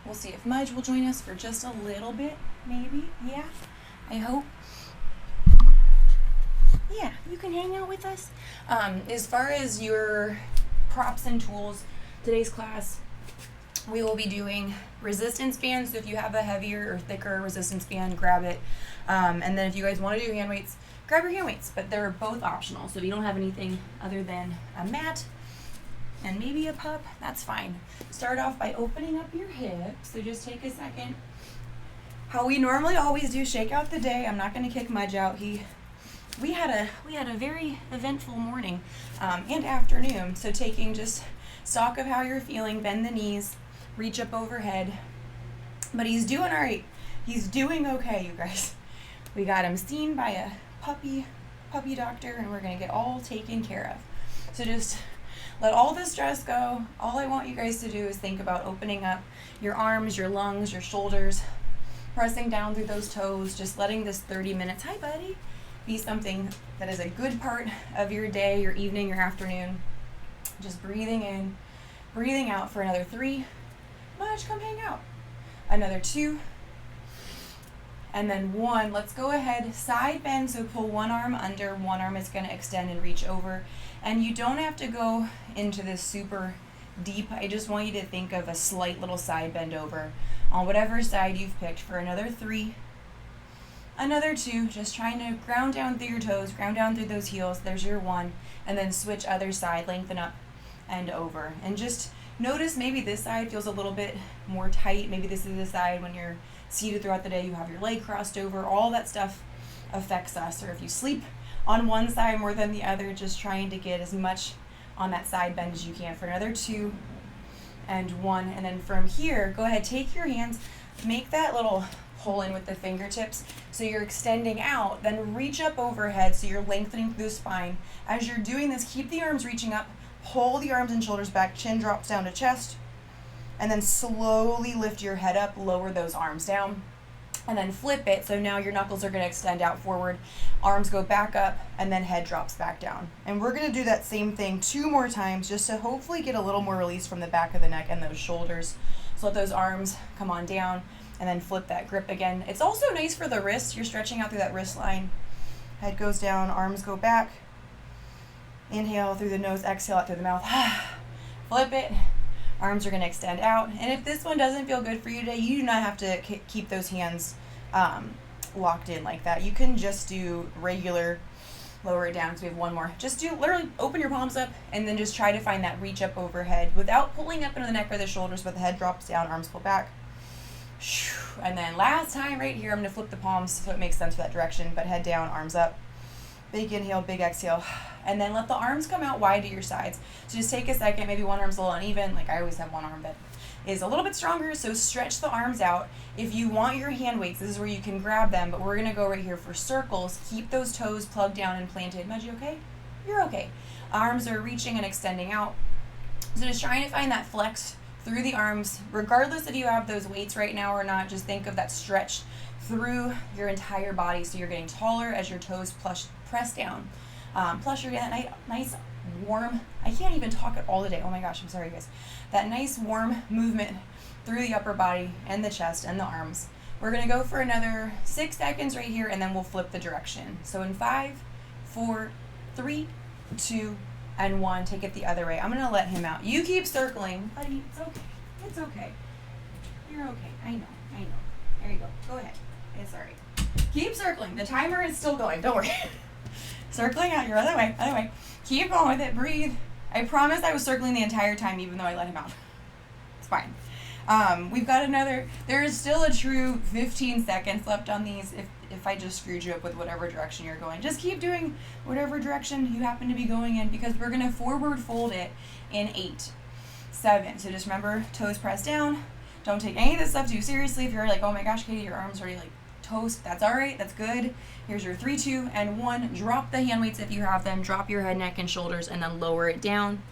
We'll see if Mudge will join us for just a little bit, maybe. Yeah, I hope. Yeah, you can hang out with us. As far as your props and tools, today's class, we will be doing resistance bands. So if you have a heavier or thicker resistance band, grab it. And then if you guys want to do hand weights, grab your hand weights. But they're both optional. So if you don't have anything other than a mat and maybe a pup, that's fine. Start off by opening up your hips. So just take a second. How we normally always do, shake out the day. I'm not going to kick Mudge out. We had a very eventful morning and afternoon. So taking just stock of how you're feeling, bend the knees, reach up overhead. But he's doing all right. He's doing okay, you guys. We got him seen by a puppy doctor, and we're going to get all taken care of. So just let all the stress go. All I want you guys to do is think about opening up your arms, your lungs, your shoulders, pressing down through those toes, just letting this 30 minutes, hi buddy, be something that is a good part of your day, your evening, your afternoon. Just breathing in, breathing out for another 3. Mudge, come hang out. Another 2. And then 1. Let's go ahead, side bend, so pull one arm under, one arm is going to extend and reach over. And you don't have to go into this super deep. I just want you to think of a slight little side bend over on whatever side you've picked for another 3. Another 2, just trying to ground down through your toes, ground down through those heels. There's your 1. And then switch other side, lengthen up and over. And just notice maybe this side feels a little bit more tight. Maybe this is the side when you're seated throughout the day, you have your leg crossed over. All that stuff affects us. Or if you sleep on one side more than the other, just trying to get as much on that side bend as you can for another 2 and 1. And then from here, go ahead, take your hands, make that little pull in with the fingertips so you're extending out, then reach up overhead so you're lengthening through the spine. As you're doing this, keep the arms reaching up, pull the arms and shoulders back, chin drops down to chest, and then slowly lift your head up, lower those arms down, and then flip it. So now your knuckles are going to extend out forward, arms go back up, and then head drops back down. And we're going to do that same thing 2 more times just to hopefully get a little more release from the back of the neck and those shoulders. So let those arms come on down, and then flip that grip again. It's also nice for the wrist. You're stretching out through that wrist line. Head goes down, arms go back. Inhale through the nose, exhale out through the mouth. Flip it. Arms are going to extend out. And if this one doesn't feel good for you today, you do not have to keep those hands locked in like that. You can just do regular, lower it down because we have 1 more. Just do literally open your palms up and then just try to find that reach up overhead without pulling up into the neck or the shoulders, but the head drops down, arms pull back. And then last time right here, I'm going to flip the palms so it makes sense for that direction, but head down, arms up. Big inhale, big exhale. And then let the arms come out wide to your sides. So just take a second, maybe one arm's a little uneven. Like I always have one arm that is a little bit stronger, so stretch the arms out. If you want your hand weights, this is where you can grab them, but we're going to go right here for circles. Keep those toes plugged down and planted. Mudge, you okay? You're okay. Arms are reaching and extending out. So just trying to find that flex through the arms, regardless if you have those weights right now or not. Just think of that stretch through your entire body so you're getting taller as your toes press down. Plus you're getting that nice warm, I can't even talk it all today, oh my gosh, I'm sorry guys, that nice warm movement through the upper body and the chest and the arms. We're going to go for another 6 seconds right here, and then we'll flip the direction. So in 5, 4, 3, 2, and 1, take it the other way. I'm going to let him out. You keep circling. Buddy, it's okay. It's okay. You're okay. I know. There you go. Go ahead. It's all right. Keep circling. The timer is still going. Don't worry. Circling out your other way. Keep going with it. Breathe. I promise I was circling the entire time even though I let him out. It's fine. We've got another, there is still a true 15 seconds left on these if I just screwed you up with whatever direction you're going. Just keep doing whatever direction you happen to be going in, because we're going to forward fold it in 8, 7. So just remember, toes pressed down. Don't take any of this stuff too seriously. If you're like, oh my gosh, Katie, your arms already like toast, that's all right. That's good. Here's your 3, 2, and 1. Drop the hand weights if you have them. Drop your head, neck, and shoulders, and then lower it down.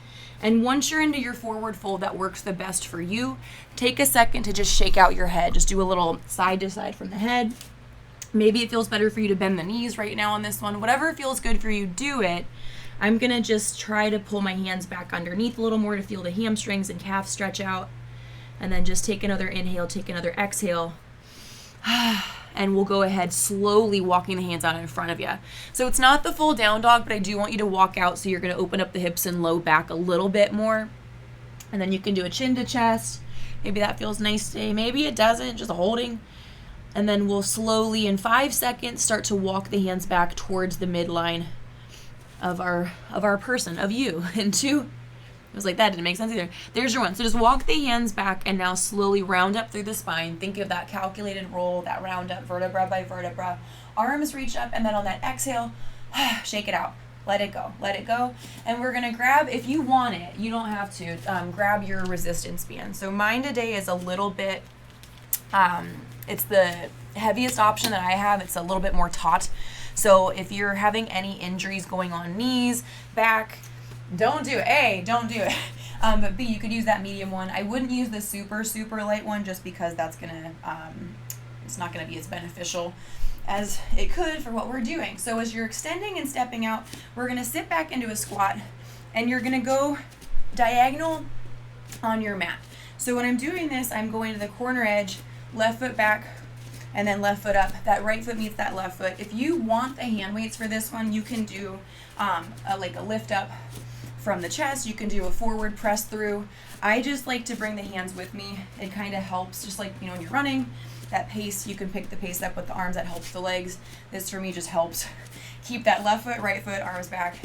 And once you're into your forward fold that works the best for you, take a second to just shake out your head. Just do a little side to side from the head. Maybe it feels better for you to bend the knees right now on this one. Whatever feels good for you, do it. I'm going to just try to pull my hands back underneath a little more to feel the hamstrings and calves stretch out. And then just take another inhale, take another exhale. And we'll go ahead slowly walking the hands out in front of you. So it's not the full down dog, but I do want you to walk out, so you're going to open up the hips and low back a little bit more. And then you can do a chin to chest. Maybe that feels nice today. Maybe it doesn't, just holding. And then we'll slowly, in 5 seconds, start to walk the hands back towards the midline of our person, of you. And 2, it was like, that didn't make sense either. There's your 1. So just walk the hands back and now slowly round up through the spine. Think of that calculated roll, that round up vertebra by vertebra. Arms reach up, and then on that exhale, shake it out. Let it go. Let it go. And we're going to grab, if you want it, you don't have to, grab your resistance band. So mine today is a little bit, it's the heaviest option that I have. It's a little bit more taut. So if you're having any injuries going on knees, back, don't do it. A, don't do it. But B, you could use that medium one. I wouldn't use the super, super light one just because that's going to, it's not going to be as beneficial as it could for what we're doing. So as you're extending and stepping out, we're going to sit back into a squat, and you're going to go diagonal on your mat. So when I'm doing this, I'm going to the corner edge, left foot back, and then left foot up. That right foot meets that left foot. If you want the hand weights for this one, you can do like a lift up from the chest. You can do a forward press through. I just like to bring the hands with me. It kind of helps, just like, when you're running, that pace, you can pick the pace up with the arms. That helps the legs. This for me just helps keep that left foot, right foot, arms back.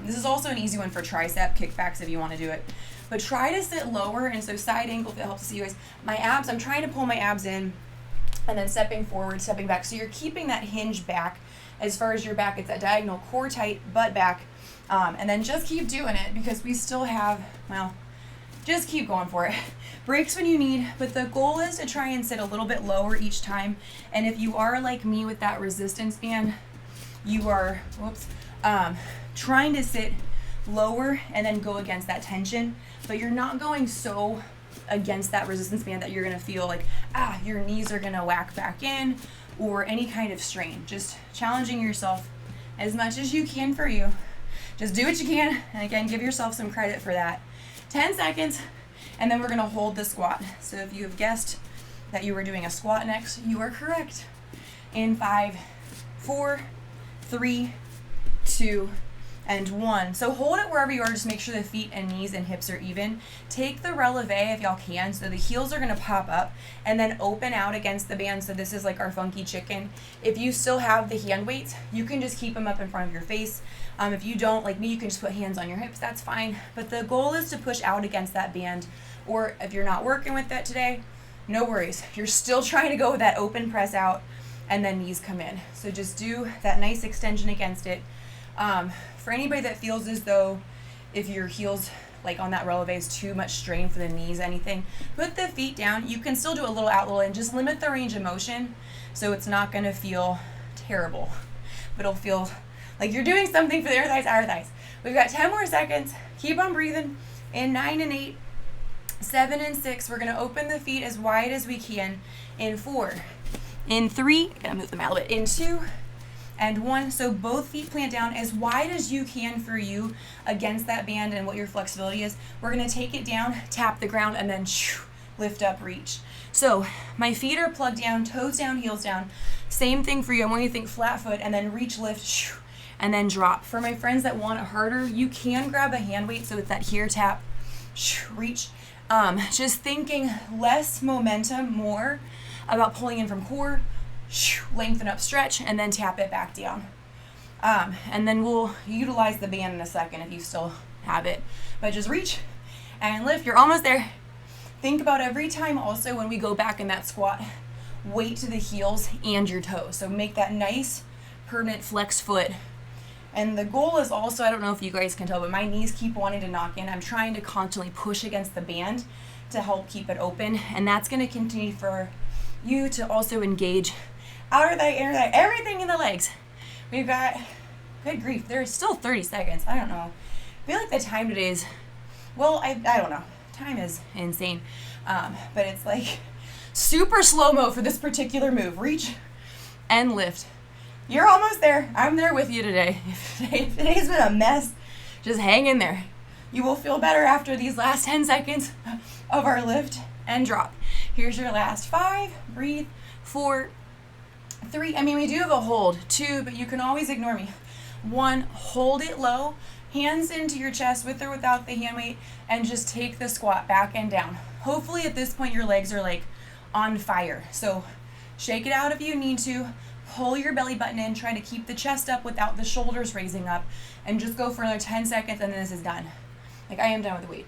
This is also an easy one for tricep kickbacks if you want to do it. But try to sit lower, and so side angle, if it helps to see you guys. My abs, I'm trying to pull my abs in, and then stepping forward, stepping back. So you're keeping that hinge back as far as your back. It's that diagonal, core tight, butt back. And then just keep doing it, because we still have, just keep going for it. Breaks when you need, but the goal is to try and sit a little bit lower each time. And if you are like me with that resistance band, you are, trying to sit lower and then go against that tension, but you're not going so against that resistance band that you're going to feel like, your knees are going to whack back in or any kind of strain. Just challenging yourself as much as you can for you. Just do what you can, and again, give yourself some credit for that. 10 seconds, and then we're going to hold the squat. So if you have guessed that you were doing a squat next, you are correct. In 5, 4, 3, 2, and 1. So hold it wherever you are. Just make sure the feet and knees and hips are even. Take the releve if y'all can. So the heels are going to pop up and then open out against the band. So this is like our funky chicken. If you still have the hand weights, you can just keep them up in front of your face. If you don't, like me, you can just put hands on your hips. That's fine. But the goal is to push out against that band. Or if you're not working with that today, no worries. You're still trying to go with that open press out, and then knees come in. So just do that nice extension against it. For anybody that feels as though if your heels like on that releve is too much strain for the knees, anything, put the feet down. You can still do a little out, little in. Just limit the range of motion so it's not going to feel terrible, but it'll feel like you're doing something for the outer thighs. We've got 10 more seconds. Keep on breathing. In 9 and 8, 7 and 6, we're going to open the feet as wide as we can. In 4, in 3, I gotta move them out a little bit. In 2, and 1. So both feet plant down as wide as you can for you against that band and what your flexibility is. We're going to take it down, tap the ground, and then lift up, reach. So my feet are plugged down, toes down, heels down. Same thing for you. I want you to think flat foot and then reach, lift, and then drop. For my friends that want it harder, you can grab a hand weight. So it's that here tap, reach. Just thinking less momentum, more about pulling in from core, lengthen up, stretch, and then tap it back down. And then we'll utilize the band in a second if you still have it. But just reach and lift. You're almost there. Think about every time also when we go back in that squat, weight to the heels and your toes. So make that nice, permanent flex foot. And the goal is also, I don't know if you guys can tell, but my knees keep wanting to knock in. I'm trying to constantly push against the band to help keep it open. And that's going to continue for you to also engage outer thigh, inner thigh, everything in the legs. We've got, good grief, there's still 30 seconds. I don't know. I feel like the time today is, well, I don't know. Time is insane. But it's like super slow-mo for this particular move. Reach and lift. You're almost there. I'm there with you today. If today's been a mess, just hang in there. You will feel better after these last 10 seconds of our lift and drop. Here's your last 5, breathe, 4, 3, I mean, we do have a hold, 2, but you can always ignore me. 1, hold it low, hands into your chest with or without the hand weight, and just take the squat back and down. Hopefully at this point your legs are like on fire. So shake it out if you need to, pull your belly button in, try to keep the chest up without the shoulders raising up, and just go for another 10 seconds and then this is done. Like I am done with the weight.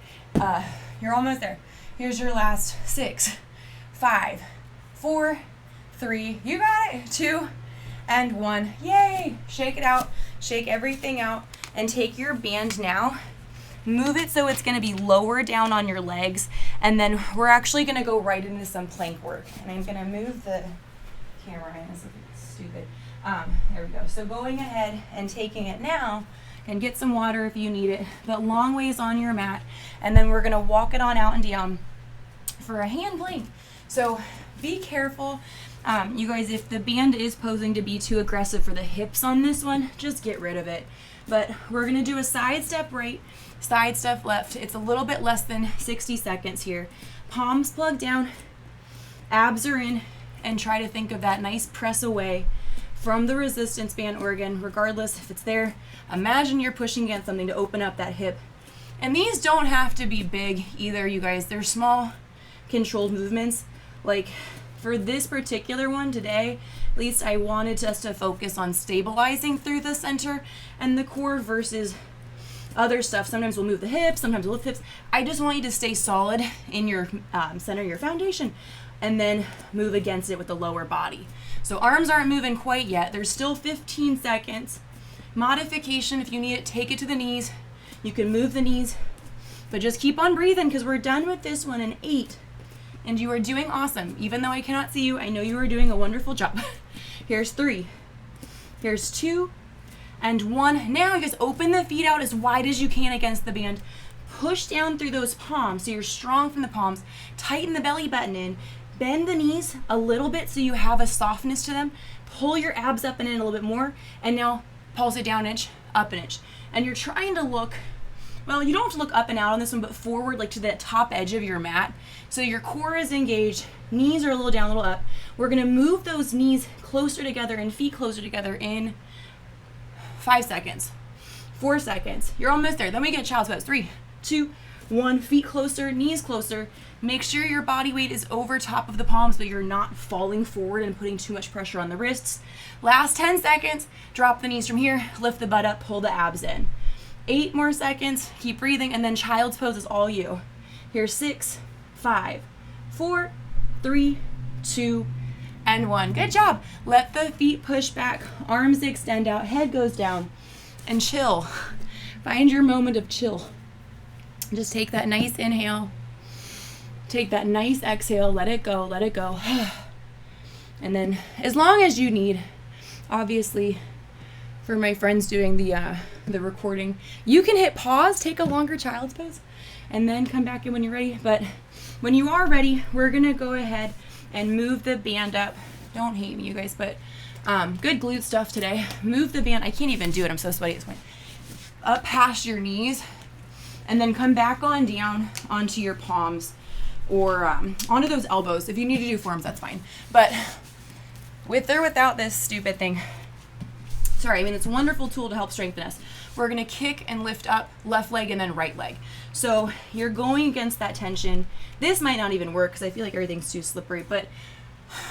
You're almost there. Here's your last 6, 5, 4, 3, you got it, 2, and 1. Yay! Shake it out, shake everything out, and take your band now. Move it so it's going to be lower down on your legs, and then we're actually going to go right into some plank work. And I'm going to move the camera in. This is stupid. There we go. So going ahead and taking it now, and get some water if you need it, but long ways on your mat, and then we're going to walk it on out and down for a hand plank. So be careful. You guys, if the band is posing to be too aggressive for the hips on this one, just get rid of it. But we're going to do a side step right, side step left. It's a little bit less than 60 seconds here. Palms plugged down, abs are in, and try to think of that nice press away from the resistance band organ, regardless if it's there. Imagine you're pushing against something to open up that hip. And these don't have to be big either, you guys. They're small, controlled movements. Like for this particular one today, at least I wanted us to focus on stabilizing through the center and the core versus other stuff. Sometimes we'll move the hips, sometimes we'll lift hips. I just want you to stay solid in your center, your foundation, and then move against it with the lower body. So arms aren't moving quite yet. There's still 15 seconds. Modification, if you need it, take it to the knees. You can move the knees, but just keep on breathing because we're done with this one in 8. And you are doing awesome. Even though I cannot see you, I know you are doing a wonderful job. Here's 3. Here's 2 and 1. Now you just open the feet out as wide as you can against the band. Push down through those palms so you're strong from the palms. Tighten the belly button in. Bend the knees a little bit so you have a softness to them. Pull your abs up and in a little bit more. And now pulse it down an inch, up an inch. And you're trying to look, well, you don't have to look up and out on this one, but forward, like to the top edge of your mat. So your core is engaged, knees are a little down, a little up. We're gonna move those knees closer together and feet closer together in 5 seconds, 4 seconds. You're almost there. Then we get child's pose. 3, 2, 1, feet closer, knees closer. Make sure your body weight is over top of the palms, but you're not falling forward and putting too much pressure on the wrists. Last 10 seconds, drop the knees from here, lift the butt up, pull the abs in. 8 more seconds, keep breathing, and then child's pose is all you. Here's 6, 5, 4, 3, 2, and 1. Good job. Let the feet push back, arms extend out, head goes down, and chill. Find your moment of chill. Just take that nice inhale. Take that nice exhale, let it go, let it go. And then as long as you need, obviously for my friends doing the recording, you can hit pause, take a longer child's pose, and then come back in when you're ready. But when you are ready, we're gonna go ahead and move the band up. Don't hate me, you guys, but good glute stuff today. Move the band, I can't even do it, I'm so sweaty at this point. Up past your knees, and then come back on down onto your palms, or onto those elbows. If you need to do forms, that's fine. But with or without this stupid thing, sorry, I mean, it's a wonderful tool to help strengthen us. We're gonna kick and lift up left leg and then right leg. So you're going against that tension. This might not even work because I feel like everything's too slippery, but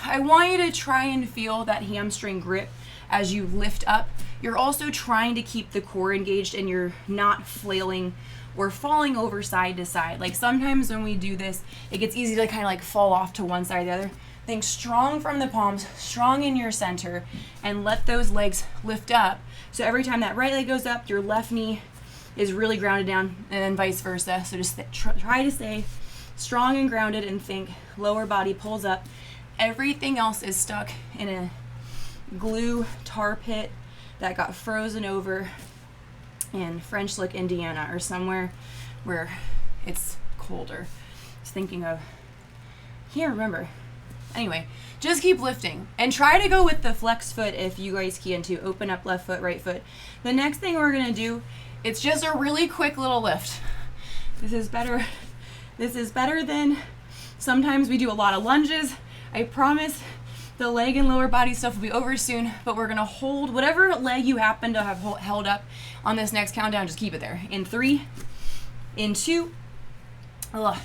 I want you to try and feel that hamstring grip as you lift up. You're also trying to keep the core engaged and you're not flailing or falling over side to side. Like sometimes when we do this, it gets easy to kind of like fall off to one side or the other. Think strong from the palms, strong in your center, and let those legs lift up. So every time that right leg goes up, your left knee is really grounded down, and then vice versa. So just try to stay strong and grounded and think lower body pulls up. Everything else is stuck in a glue tar pit that got frozen over in French Lick, Indiana, or somewhere where it's colder. I was thinking of, can't remember. Anyway, just keep lifting and try to go with the flex foot if you guys can too. Open up left foot, right foot. The next thing we're gonna do, it's just a really quick little lift. This is better than Sometimes we do a lot of lunges. I promise the leg and lower body stuff will be over soon, but we're gonna hold whatever leg you happen to have held up on this next countdown, just keep it there. In 3, in 2,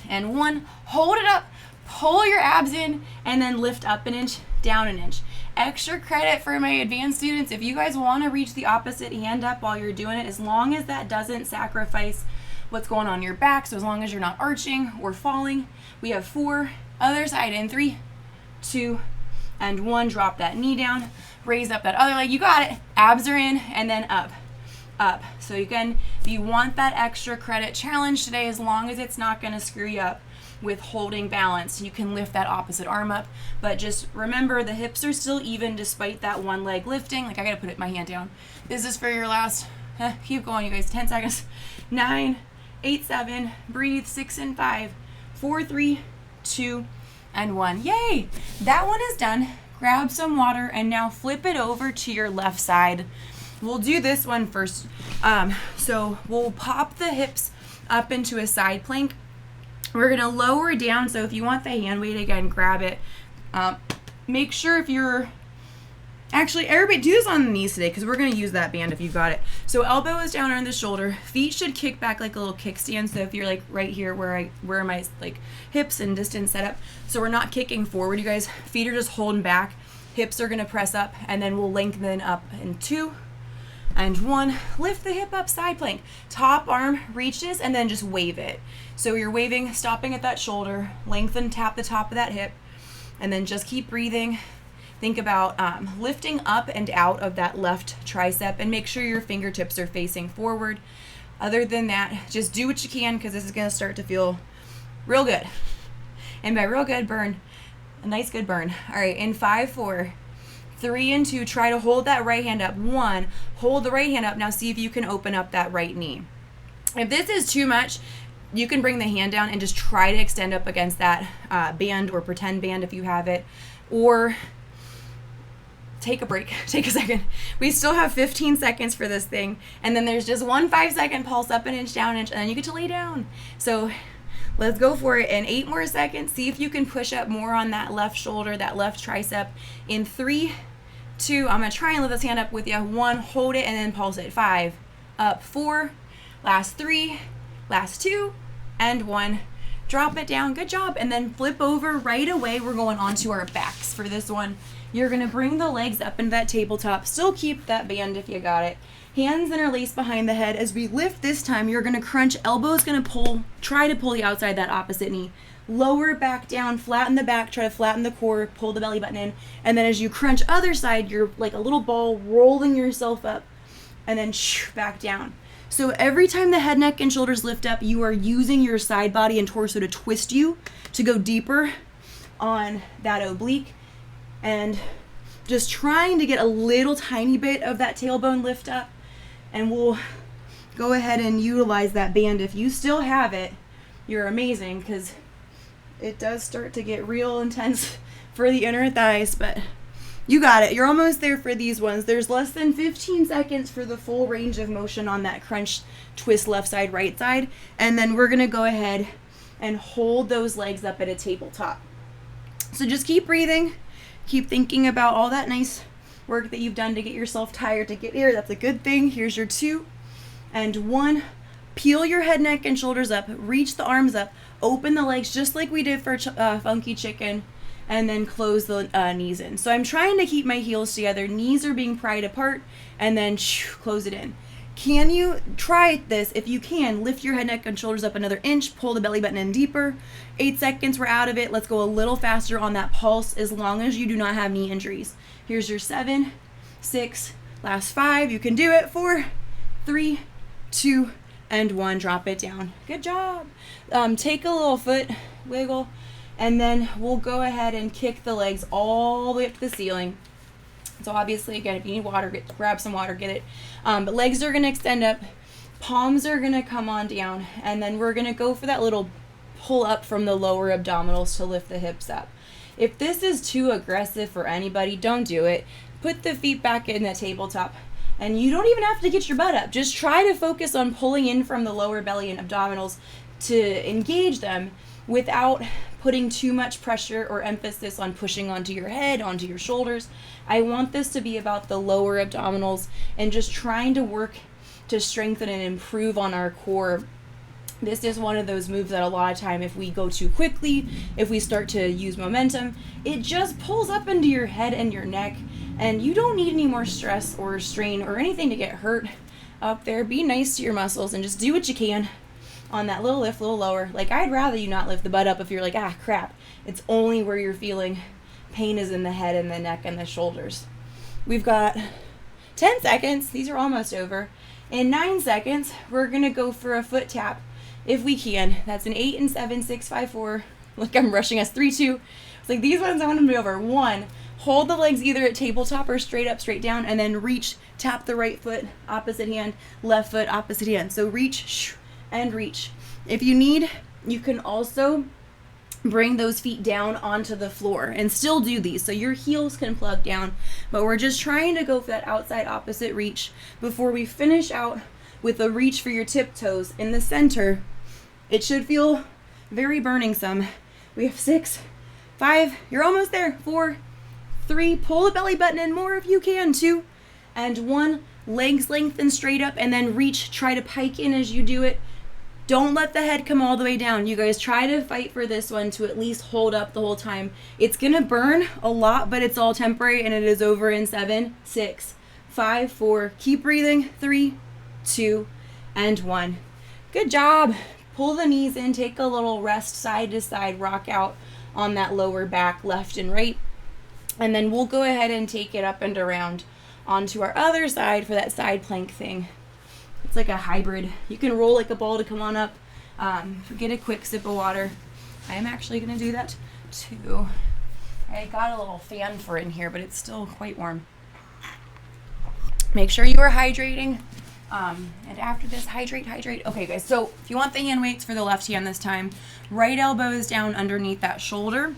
and 1. Hold it up, pull your abs in, and then lift up an inch, down an inch. Extra credit for my advanced students. If you guys wanna reach the opposite hand up while you're doing it, as long as that doesn't sacrifice what's going on in your back, so as long as you're not arching or falling, we have 4, other side in 3, 2, and 1. Drop that knee down, raise up that other leg, you got it. Abs are in, and then up, up. So again, if you want that extra credit challenge today, as long as it's not gonna screw you up with holding balance, you can lift that opposite arm up, but just remember the hips are still even despite that one leg lifting. Like, I gotta put my hand down. This is for your last, keep going you guys, 10 seconds. 9, 8, 7, breathe, 6 and 5, 4, 3, 2, and 1. Yay! That one is done. Grab some water and now flip it over to your left side. We'll do this one first. So we'll pop the hips up into a side plank. We're gonna lower down, so if you want the hand weight again, grab it. Make sure if you're, actually everybody do this on the knees today because we're gonna use that band if you got it. So elbow is down on the shoulder, feet should kick back like a little kickstand. So if you're like right here where my like hips and distance set up, so we're not kicking forward, you guys, feet are just holding back, hips are gonna press up, and then we'll lengthen up in 2 and 1. Lift the hip up, side plank, top arm reaches, and then just wave it. So you're waving, stopping at that shoulder, lengthen, tap the top of that hip, and then just keep breathing. Think about lifting up and out of that left tricep, and make sure your fingertips are facing forward. Other than that, just do what you can because this is gonna start to feel real good. And by real good, burn, a nice good burn. All right, in 5, 4, 3 and 2, try to hold that right hand up. 1, hold the right hand up. Now see if you can open up that right knee. If this is too much, you can bring the hand down and just try to extend up against that band or pretend band if you have it, or take a break, take a second. We still have 15 seconds for this thing, and then there's just one 5-second pulse, up an inch, down an inch, and then you get to lay down. So let's go for it in 8 more seconds. See if you can push up more on that left shoulder, that left tricep. In 3, 2, I'm gonna try and lift this hand up with you. 1, hold it and then pulse it. 5, up, 4, last 3, last 2, and 1. Drop it down, good job. And then flip over right away. We're going onto our backs for this one. You're gonna bring the legs up into that tabletop. Still keep that band if you got it. Hands interlaced behind the head. As we lift this time, you're gonna crunch, elbows gonna pull, try to pull the outside that opposite knee. Lower back down, flatten the back, try to flatten the core, pull the belly button in. And then as you crunch other side, you're like a little ball rolling yourself up and then back down. So every time the head, neck, and shoulders lift up, you are using your side body and torso to twist you to go deeper on that oblique, and just trying to get a little tiny bit of that tailbone lift up. And we'll go ahead and utilize that band. If you still have it, you're amazing, because it does start to get real intense for the inner thighs, but you got it. You're almost there for these ones. There's less than 15 seconds for the full range of motion on that crunch, twist, left side, right side. And then we're gonna go ahead and hold those legs up at a tabletop. So just keep breathing, keep thinking about all that nice work that you've done to get yourself tired to get here. That's a good thing. Here's your 2 and 1. Peel your head, neck, and shoulders up. Reach the arms up. Open the legs just like we did for Funky Chicken. And then close the knees in. So I'm trying to keep my heels together. Knees are being pried apart, and then close it in. Can you try this? If you can, lift your head, neck, and shoulders up another inch. Pull the belly button in deeper. 8 seconds, we're out of it. Let's go a little faster on that pulse, as long as you do not have knee injuries. Here's your 7, 6, last 5. You can do it. 4, 3, 2, and 1. Drop it down. Good job. Take a little foot wiggle. And then we'll go ahead and kick the legs all the way up to the ceiling. So obviously, again, if you need water, grab some water, get it. But legs are gonna extend up, palms are gonna come on down, and then we're gonna go for that little pull up from the lower abdominals to lift the hips up. If this is too aggressive for anybody, don't do it. Put the feet back in the tabletop, and you don't even have to get your butt up. Just try to focus on pulling in from the lower belly and abdominals to engage them without putting too much pressure or emphasis on pushing onto your head, onto your shoulders. I want this to be about the lower abdominals and just trying to work to strengthen and improve on our core. This is one of those moves that a lot of time, if we go too quickly, if we start to use momentum, it just pulls up into your head and your neck, and you don't need any more stress or strain or anything to get hurt up there. Be nice to your muscles and just do what you can on that little lift, little lower. Like, I'd rather you not lift the butt up if you're like, ah, crap. It's only where you're feeling pain is in the head and the neck and the shoulders. We've got 10 seconds. These are almost over. In 9 seconds, we're going to go for a foot tap if we can. That's an 8 and 7, 6, 5, 4. Look, I'm rushing us. 3, 2. It's like these ones I want them to be over. 1, hold the legs either at tabletop or straight up, straight down, and then reach, tap the right foot, opposite hand, left foot, opposite hand. So reach and reach. If you need, you can also bring those feet down onto the floor and still do these. So your heels can plug down, but we're just trying to go for that outside opposite reach before we finish out with a reach for your tiptoes in the center. It should feel very burning some. We have 6, 5, you're almost there. 4, 3, pull the belly button in more if you can. 2, and 1, legs lengthen straight up and then reach, try to pike in as you do it. Don't let the head come all the way down. You guys try to fight for this one to at least hold up the whole time. It's gonna burn a lot, but it's all temporary, and it is over in 7, 6, 5, 4. Keep breathing. 3, 2, and 1. Good job. Pull the knees in, take a little rest, side to side, rock out on that lower back, left and right. And then we'll go ahead and take it up and around onto our other side for that side plank thing. It's like a hybrid. You can roll like a ball to come on up. Get a quick sip of water. I am actually going to do that too. I got a little fan for it in here, but it's still quite warm. Make sure you are hydrating. And after this, hydrate. Okay, guys, so if you want the hand weights for the left hand this time, right elbow is down underneath that shoulder.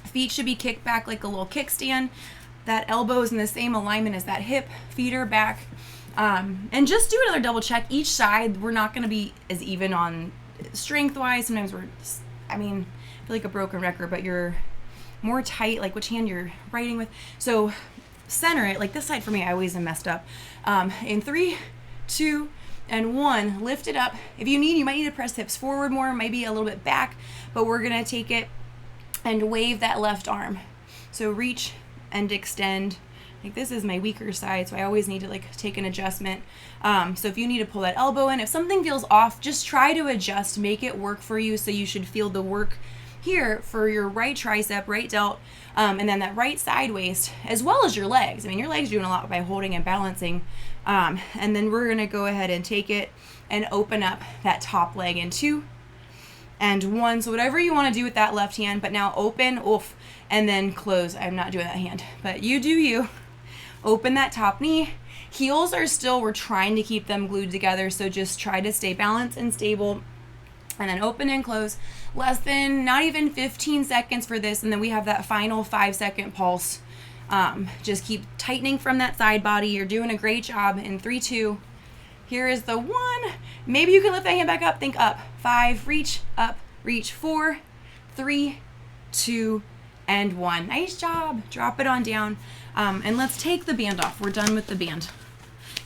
Feet should be kicked back like a little kickstand. That elbow is in the same alignment as that hip. Feet are back. And just do another double check. Each side, we're not going to be as even on strength-wise. Sometimes I feel like a broken record, but you're more tight, like which hand you're writing with. So center it, like this side for me, I always am messed up. In 3, 2, and 1, lift it up. If you need, you might need to press hips forward more, maybe a little bit back, but we're going to take it and wave that left arm. So reach and extend. Like this is my weaker side, so I always need to like take an adjustment. So if you need to pull that elbow in, if something feels off, just try to adjust, make it work for you. So you should feel the work here for your right tricep, right delt, and then that right side waist, as well as your legs. I mean, your legs are doing a lot by holding and balancing. And then we're gonna go ahead and take it and open up that top leg in 2 and 1. So whatever you wanna do with that left hand, but now open, and then close. I'm not doing that hand, but you do you. Open that top knee. Heels are still, we're trying to keep them glued together, so just try to stay balanced and stable. And then open and close. Less than, not even 15 seconds for this, and then we have that final 5-second pulse. Just keep tightening from that side body. You're doing a great job. In 3, 2. Here is the 1. Maybe you can lift that hand back up. Think up. 5. Reach up. Reach. 4, 3, 2, and 1. Nice job. Drop it on down. And let's take the band off. We're done with the band.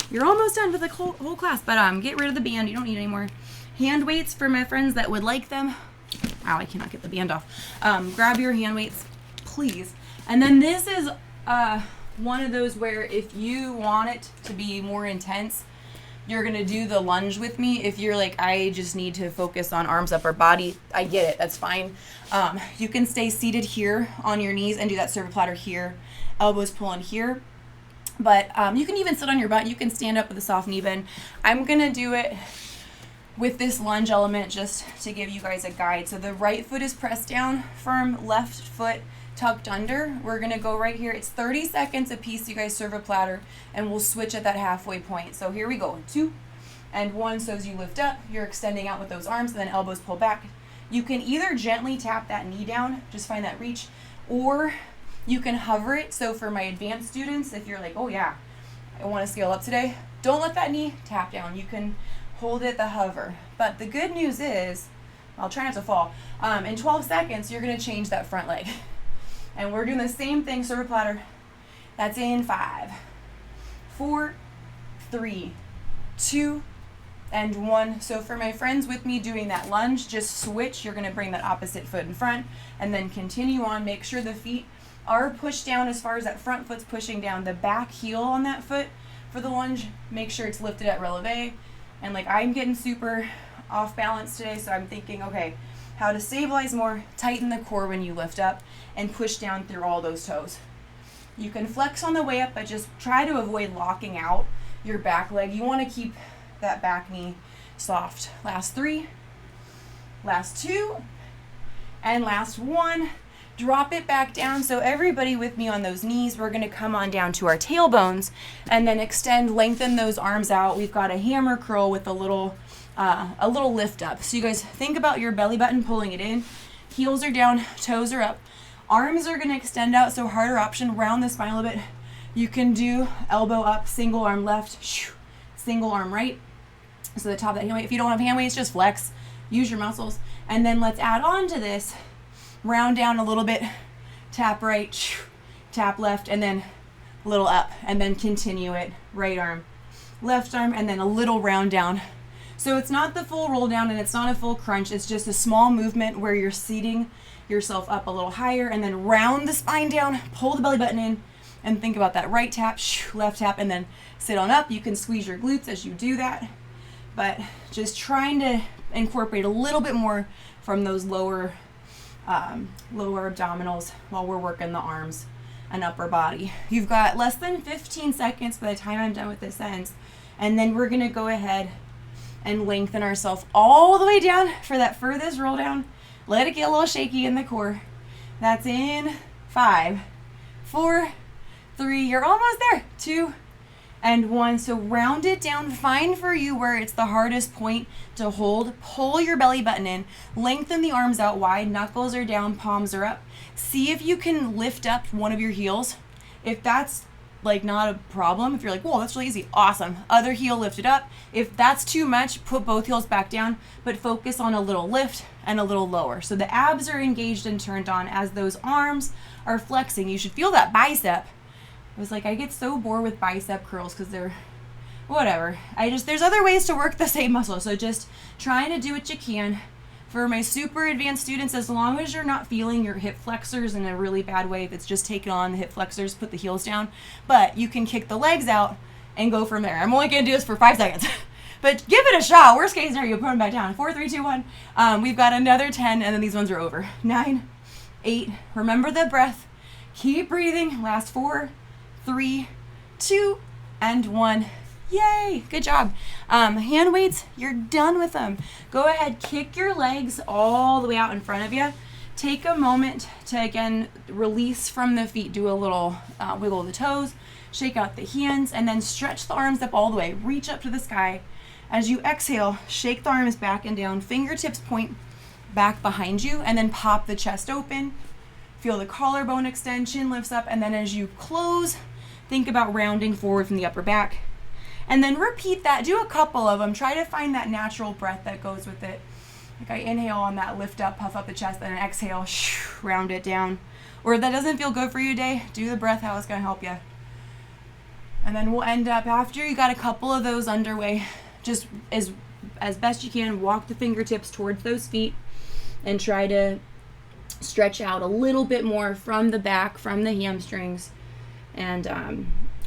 You're almost done with the whole class, but get rid of the band. You don't need any more hand weights for my friends that would like them. Ow, I cannot get the band off. Grab your hand weights, please. And then this is one of those where if you want it to be more intense, you're going to do the lunge with me. If you're like, I just need to focus on arms, upper body, I get it. That's fine. You can stay seated here on your knees and do that cervical platter here. Elbows pull in here. But you can even sit on your butt. You can stand up with a soft knee bend. I'm going to do it with this lunge element just to give you guys a guide. So the right foot is pressed down firm, left foot tucked under. We're going to go right here. It's 30 seconds a piece, you guys, cervical platter, and we'll switch at that halfway point. So here we go. 2 and 1. So as you lift up, you're extending out with those arms, and then elbows pull back. You can either gently tap that knee down, just find that reach, or you can hover it. So for my advanced students, if you're like, oh yeah, I want to scale up today, don't let that knee tap down. You can hold it the hover. But the good news is, I'll try not to fall. In 12 seconds, you're gonna change that front leg. And we're doing the same thing, serpent platter. That's in 5, 4, 3, 2, and 1. So for my friends with me doing that lunge, just switch. You're gonna bring that opposite foot in front and then continue on. Make sure the feet are pushed down as far as that front foot's pushing down. The back heel on that foot for the lunge, make sure it's lifted at releve. And like I'm getting super off balance today, so I'm thinking, okay, how to stabilize more, tighten the core when you lift up, and push down through all those toes. You can flex on the way up, but just try to avoid locking out your back leg. You want to keep that back knee soft. Last 3, last 2, and last 1. Drop it back down. So everybody with me on those knees, we're going to come on down to our tailbones and then extend, lengthen those arms out. We've got a hammer curl with a little lift up. So you guys think about your belly button, pulling it in. Heels are down, toes are up. Arms are going to extend out, so harder option, round the spine a little bit. You can do elbow up, single arm left, single arm right. So the top of that hand weight. If you don't have hand weights, just flex, use your muscles. And then let's add on to this. Round down a little bit, tap right, tap left, and then a little up, and then continue it. Right arm, left arm, and then a little round down. So it's not the full roll down and it's not a full crunch. It's just a small movement where you're seating yourself up a little higher, and then round the spine down, pull the belly button in, and think about that right tap, left tap, and then sit on up. You can squeeze your glutes as you do that, but just trying to incorporate a little bit more from those lower abdominals while we're working the arms and upper body. You've got less than 15 seconds by the time I'm done with this sentence, and then we're gonna go ahead and lengthen ourselves all the way down for that furthest roll down. Let it get a little shaky in the core. That's in 5, 4, 3, you're almost there, 2, and 1. So round it down. Find for you where it's the hardest point to hold. Pull your belly button in, lengthen the arms out wide, knuckles are down, palms are up. See if you can lift up one of your heels. If that's like not a problem, if you're like, whoa, that's really easy, awesome. Other heel lifted up. If that's too much, put both heels back down, but focus on a little lift and a little lower. So the abs are engaged and turned on as those arms are flexing. You should feel that bicep. It was like, I get so bored with bicep curls because they're whatever. There's other ways to work the same muscle. So just trying to do what you can. For my super advanced students, as long as you're not feeling your hip flexors in a really bad way, if it's just taking on the hip flexors, put the heels down. But you can kick the legs out and go from there. I'm only going to do this for 5 seconds. But give it a shot. Worst case scenario, put them back down. 4, 3, 2, 1. We've got another 10, and then these ones are over. 9, 8. Remember the breath. Keep breathing. Last 4, 3, 2, and 1. Yay, good job. Hand weights, you're done with them. Go ahead, kick your legs all the way out in front of you. Take a moment to, again, release from the feet. Do a little wiggle of the toes, shake out the hands, and then stretch the arms up all the way. Reach up to the sky. As you exhale, shake the arms back and down. Fingertips point back behind you, and then pop the chest open. Feel the collarbone extension lifts up, and then as you close, think about rounding forward from the upper back. And then repeat that. Do a couple of them. Try to find that natural breath that goes with it. Like I inhale on that, lift up, puff up the chest, then exhale, round it down. Or if that doesn't feel good for you today, do the breath, how it's going to help you. And then we'll end up, after you got a couple of those underway, just as best you can, walk the fingertips towards those feet and try to stretch out a little bit more from the back, from the hamstrings. And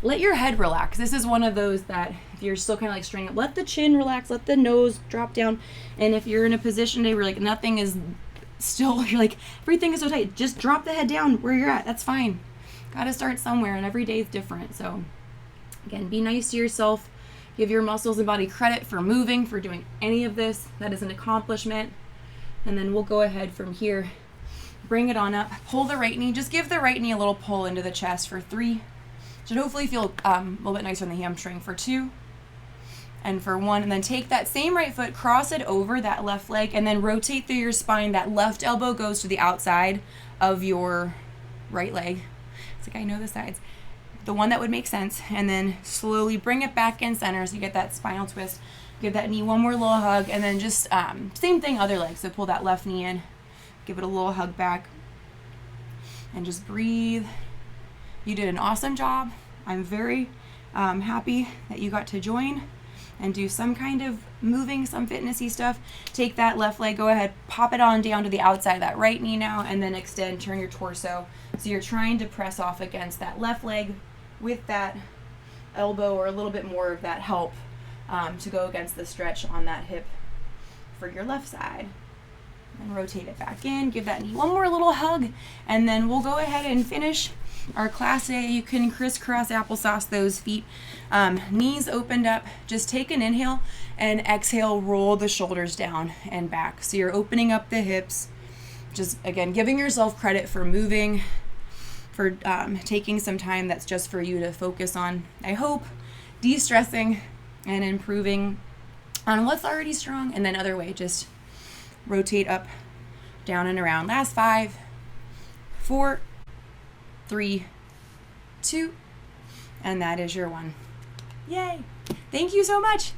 let your head relax. This is one of those that if you're still kind of like straining up, let the chin relax, let the nose drop down. And if you're in a position today where like nothing is still, you're like, everything is so tight, just drop the head down where you're at. That's fine. Got to start somewhere, and every day is different. So again, be nice to yourself. Give your muscles and body credit for moving, for doing any of this. That is an accomplishment. And then we'll go ahead from here. Bring it on up. Pull the right knee. Just give the right knee a little pull into the chest for 3. Should hopefully feel a little bit nicer on the hamstring for 2. And for 1. And then take that same right foot, cross it over that left leg, and then rotate through your spine. That left elbow goes to the outside of your right leg. It's like, I know the sides. the one that would make sense, and then slowly bring it back in center so you get that spinal twist. Give that knee one more little hug, and then just same thing, other leg. So pull that left knee in, give it a little hug back, and just breathe. You did an awesome job. I'm very happy that you got to join and do some kind of moving, some fitnessy stuff. Take that left leg, go ahead, pop it on down to the outside of that right knee now, and then extend, turn your torso. So you're trying to press off against that left leg with that elbow or a little bit more of that help to go against the stretch on that hip for your left side. And rotate it back in, give that knee one more little hug, and then we'll go ahead and finish our class today. You can crisscross applesauce those feet, knees opened up. Just take an inhale and exhale, roll the shoulders down and back. So you're opening up the hips, just again giving yourself credit for moving, for taking some time that's just for you to focus on, I hope, de-stressing and improving on what's already strong. And then other way, just rotate up, down and around. Last 5, 4, 3, 2, and that is your 1. Yay! Thank you so much.